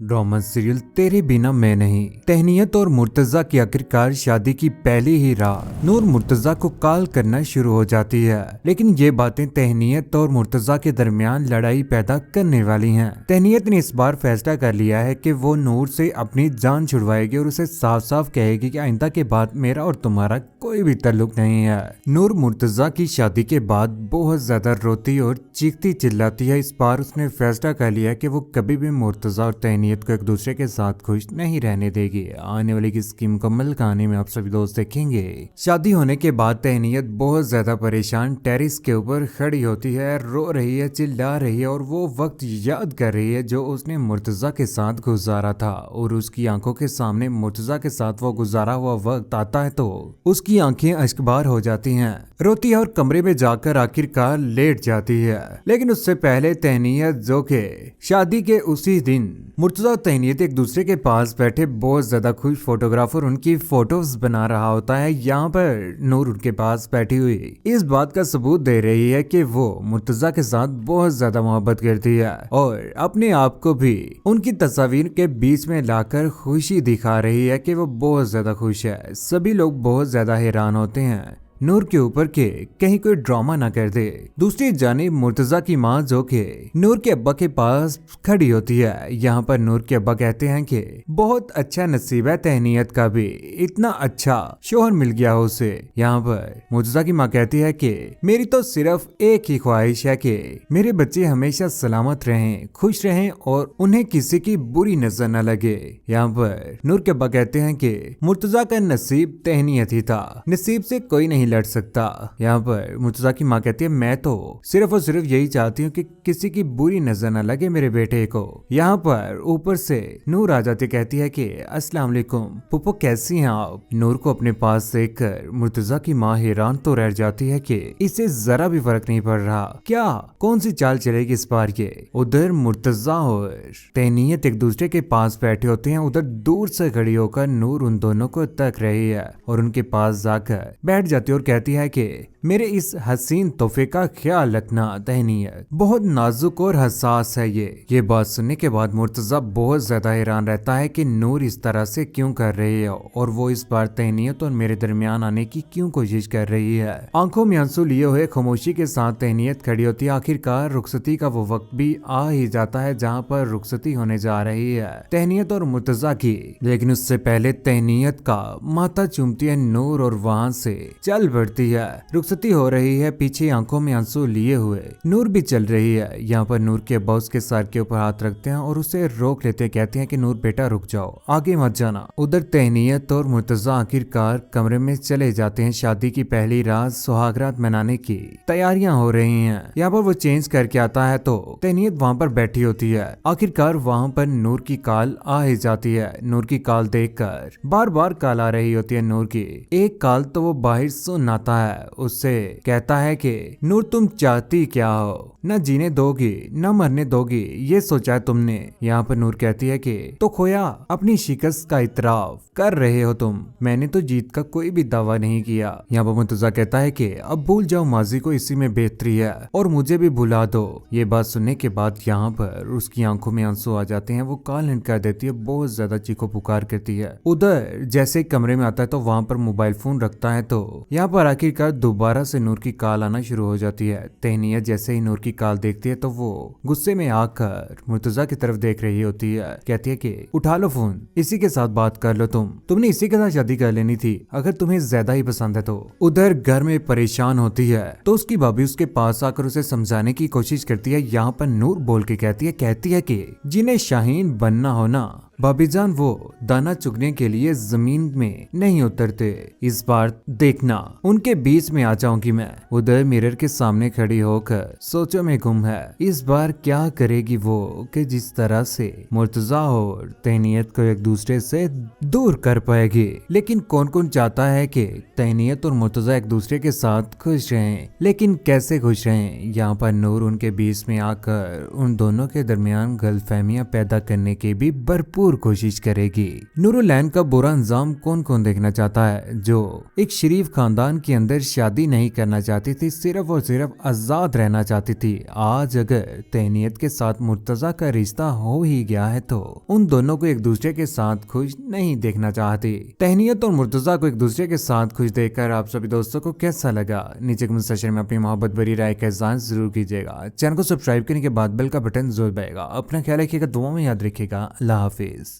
Drama serial तेरे बिना मैं नहीं। तहनीत और मुर्तजा की आखिरकार शादी की पहली ही रात नूर मुर्तजा को कॉल करना शुरू हो जाती है, लेकिन ये बातें तहनीत और मुर्तजा के दरमियान लड़ाई पैदा करने वाली हैं। तहनीत ने इस बार फैसला कर लिया है कि वो नूर से अपनी जान छुड़वाएगी और उसे साफ साफ कहेगी कि आइंदा के बाद मेरा और तुम्हारा कोई भी ताल्लुक नहीं है। नूर मुर्तजा की शादी के बाद बहुत ज्यादा रोती और चीखती चिल्लाती है। इस बार उसने फैसला कर लिया कि वो कभी भी मुर्तजा और तहनीत को एक दूसरे के साथ खुश नहीं रहने देगी। आने वाली इसकी मुकम्मल कहानी में आप सभी दोस्त देखेंगे। शादी होने के बाद तहनीत बहुत ज्यादा परेशान टेरिस के ऊपर खड़ी होती है, रो रही है, चिल्ला रही है और वो वक्त याद कर रही है जो उसने मुर्तजा के साथ गुजारा था। और उसकी आंखों के सामने मुर्तजा के साथ वो गुजारा हुआ वक्त आता है तो उसकी आंखें अश्कबार हो जाती हैं। रोती है और कमरे में जाकर आखिरकार लेट जाती है। लेकिन उससे पहले तहनीत जो के शादी के उसी दिन मुर्तजा और तहनीत एक दूसरे के पास बैठे बहुत ज्यादा खुश फोटोग्राफर उनकी फोटोज बना रहा होता है। यहाँ पर नूर उनके पास बैठी हुई इस बात का सबूत दे रही है कि वो मुर्तजा के साथ बहुत ज्यादा मोहब्बत करती है और अपने आप को भी उनकी तस्वीर के बीच में लाकर खुशी दिखा रही है कि वो बहुत ज्यादा खुश है। सभी लोग बहुत ज्यादा हैरान होते हैं नूर के ऊपर के कहीं कोई ड्रामा ना कर दे। दूसरी जानिब मुर्तजा की माँ जो के नूर के अब्बा के पास खड़ी होती है। यहाँ पर नूर के अब्बा कहते हैं कि बहुत अच्छा नसीब है तहनीत का भी, इतना अच्छा शोहर मिल गया हो उसे। यहाँ पर मुर्तजा की माँ कहती है कि मेरी तो सिर्फ एक ही ख्वाहिश है कि मेरे बच्चे हमेशा सलामत रहें, खुश रहें और उन्हें किसी की बुरी नजर न लगे। यहाँ पर नूर के अब्बा कहते हैं कि मुर्तजा का नसीब तहनीत ही था, नसीब से कोई नहीं लड़ सकता। यहाँ पर मुर्तजा की माँ कहती है मैं तो सिर्फ और सिर्फ यही चाहती हूँ कि किसी की बुरी नजर न लगे मेरे बेटे को। यहाँ पर ऊपर से नूर आ जाती कहती है कि अस्सलाम वालेकुम पुप्पो, कैसी हैं आप। नूर को अपने पास देखकर मुर्तजा की माँ हैरान तो रह जाती है कि इसे जरा भी फर्क नहीं पड़ रहा, क्या कौन सी चाल चलेगी इस बार ये। उधर मुर्तजा और तहनीत एक दूसरे के पास बैठे होते हैं। उधर दूर से खड़ी होकर नूर उन दोनों को तक रही है और उनके पास जाकर बैठ जाती है और कहती है कि मेरे इस हसीन तोहफे का ख्याल रखना तहनीत, बहुत नाजुक और हसास है ये बात सुनने के बाद मुर्तजा बहुत ज्यादा हैरान रहता है कि नूर इस तरह से क्यों कर रही है और वो इस बार तहनीत और मेरे दरमियान आने की क्यों कोशिश कर रही है। आंखों में आंसू लिए हुए खामोशी के साथ तहनीत खड़ी होती है। आखिरकार रुखसती का वो वक्त भी आ ही जाता है जहाँ पर रुखसती होने जा रही है तहनीत और मुर्तजा की। लेकिन उससे पहले तहनीत का माथा चूमती है नूर और वहाँ से चल बढ़ती है। रुखसती हो रही है, पीछे आंखों में आंसू लिए हुए नूर भी चल रही है। यहाँ पर नूर के अब्बा उसके सर के ऊपर हाथ रखते हैं और उसे रोक लेते, कहते हैं कि नूर बेटा रुक जाओ, आगे मत जाना। उधर तहनीत और मुर्तजा आखिरकार कमरे में चले जाते हैं। शादी की पहली रात सुहागरात मनाने की तैयारियां हो रही हैं। यहाँ पर वो चेंज करके आता है तो तहनीत वहाँ पर बैठी होती है। आखिरकार वहाँ पर नूर की कॉल आ ही जाती है। नूर की कॉल देखकर बार बार कॉल आ रही होती है नूर की। एक कॉल तो वो बाहर सुन आता है, उससे कहता है कि नूर तुम चाहती क्या हो, न जीने दोगी न मरने दोगी, ये सोचा है तुमने। यहाँ पर नूर कहती है कि तो खोया अपनी शिकस्त का इतराफ कर रहे हो तुम, मैंने तो जीत का कोई भी दावा नहीं किया। यहाँ पर मुर्तजा कहता है कि अब भूल जाओ माजी को, इसी में बेहतरी है और मुझे भी भुला दो। ये बात सुनने के बाद यहाँ पर उसकी आंखों में आंसू आ जाते हैं। वो कॉल एंड कर देती है, बहुत ज्यादा चीखो पुकार करती है। उधर जैसे कमरे में आता है तो वहाँ पर मोबाइल फोन रखता है तो यहाँ पर आखिरकार दोबारा से नूर की कॉल आना शुरू हो जाती है। तहनीत जैसे ही नूर की कॉल देखती है तो वो गुस्से में आकर मुर्तजा की तरफ देख रही होती है। कहती है कि उठा लो फोन, इसी के साथ बात कर लो, तुमने इसी के साथ शादी कर लेनी थी अगर तुम्हें ज्यादा ही पसंद है तो। उधर घर में परेशान होती है तो उसकी भाभी उसके पास आकर उसे समझाने की कोशिश करती है। यहाँ पर नूर बोल के कहती है कि जिन्हें शाहीन बनना हो ना भाभीजान, वो दाना चुगने के लिए जमीन में नहीं उतरते, इस बार देखना उनके बीच में आ जाऊंगी मैं। उधर मिरर के सामने खड़ी होकर सोचों में गुम है, इस बार क्या करेगी वो कि जिस तरह से मुर्तजा और तहनीत को एक दूसरे से दूर कर पाएगी। लेकिन कौन कौन चाहता है कि तहनीत और मुर्तजा एक दूसरे के साथ खुश रहें, लेकिन कैसे खुश रहें। यहाँ पर नूर उनके बीच में आकर उन दोनों के दरमियान गलतफहमियां पैदा करने की भी भरपूर भरपूर कोशिश करेगी। नूरुलैन का बुरा अंजाम कौन कौन देखना चाहता है, जो एक शरीफ खानदान के अंदर शादी नहीं करना चाहती थी, सिर्फ और सिर्फ आजाद रहना चाहती थी। आज अगर तहनीत के साथ मुर्तजा का रिश्ता हो ही गया है तो उन दोनों को एक दूसरे के साथ खुश नहीं देखना चाहती। तहनीत और मुर्तजा को एक दूसरे के साथ खुश देखकर आप सभी दोस्तों को कैसा लगा, नीचे कमेंट सेक्शन में अपनी मोहब्बत भरी राय का इज़हार जरूर कीजिएगा। चैनल को सब्सक्राइब करने के बाद बेल का बटन जरूर दबाएगा। अपना ख्याल रखिएगा, दुआ में याद रखिएगा। अल्लाह हाफिज।